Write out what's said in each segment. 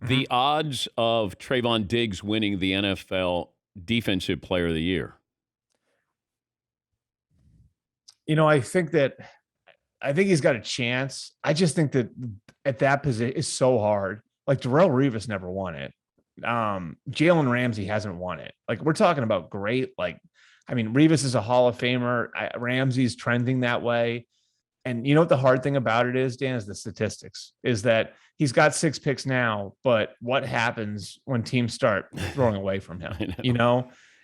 The odds of Trevon Diggs winning the NFL Defensive Player of the Year. I think he's got a chance. I just think that at that position is so hard. Like Darrelle Revis never won it. Jalen Ramsey hasn't won it. Like we're talking about great. Revis is a Hall of Famer. Ramsey's trending that way. And you know what the hard thing about it is, Dan, is the statistics. Is that he's got 6 picks now, but what happens when teams start throwing away from him?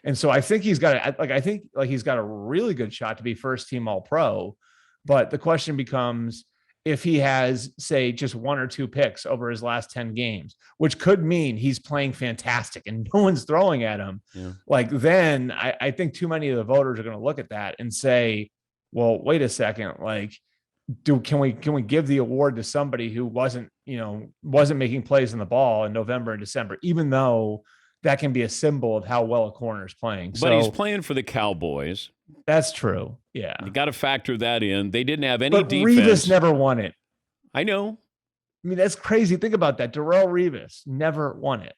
And so I think he's got a really good shot to be first team All Pro. But the question becomes if he has, say, just 1 or 2 picks over his last 10 games, which could mean he's playing fantastic and no one's throwing at him. Yeah. Then I think too many of the voters are going to look at that and say, well, wait a second, can we give the award to somebody who wasn't making plays in the ball in November and December, even though that can be a symbol of how well a corner is playing. But he's playing for the Cowboys. That's true. Yeah. You got to factor that in. They didn't have any defense. Revis never won it. I know. That's crazy. Think about that. Darrelle Revis never won it.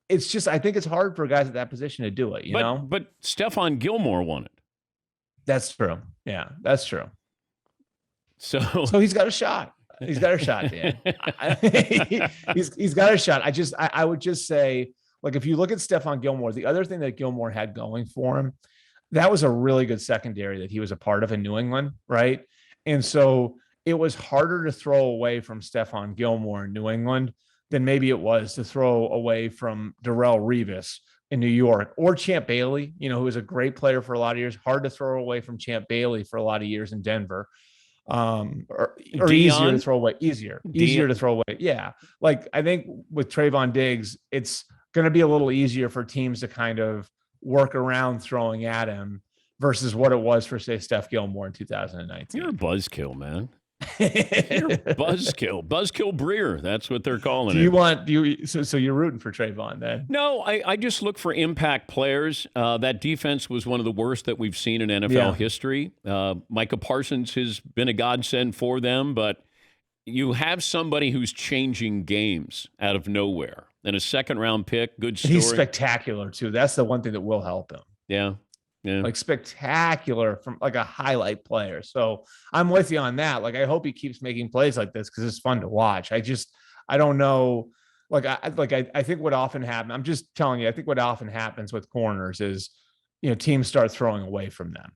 It's just, I think it's hard for guys at that position to do it, But Stephon Gilmore won it. That's true. Yeah, that's true. So he's got a shot. He's got a shot, Dan. He's got a shot. I would just say, if you look at Stephon Gilmore, the other thing that Gilmore had going for him, that was a really good secondary that he was a part of in New England, right? And so it was harder to throw away from Stephon Gilmore in New England than maybe it was to throw away from Darrelle Revis in New York or Champ Bailey, who was a great player for a lot of years. Hard to throw away from Champ Bailey for a lot of years in Denver. Or easier to throw away. Easier to throw away. Yeah. I think with Trevon Diggs, it's going to be a little easier for teams to kind of work around throwing at him versus what it was for, say, Steph Gilmore in 2019. You're a buzzkill, man. You're a buzzkill. Buzzkill Breer. That's what they're calling it. So you're rooting for Trevon then? No, I just look for impact players. That defense was one of the worst that we've seen in NFL history. Micah Parsons has been a godsend for them, but you have somebody who's changing games out of nowhere. And a second-round pick, good story. He's spectacular, too. That's the one thing that will help him. Yeah. Spectacular from a highlight player. So I'm with you on that. I hope he keeps making plays like this because it's fun to watch. I don't know. I think what often happens, I'm just telling you, I think what often happens with corners is, teams start throwing away from them.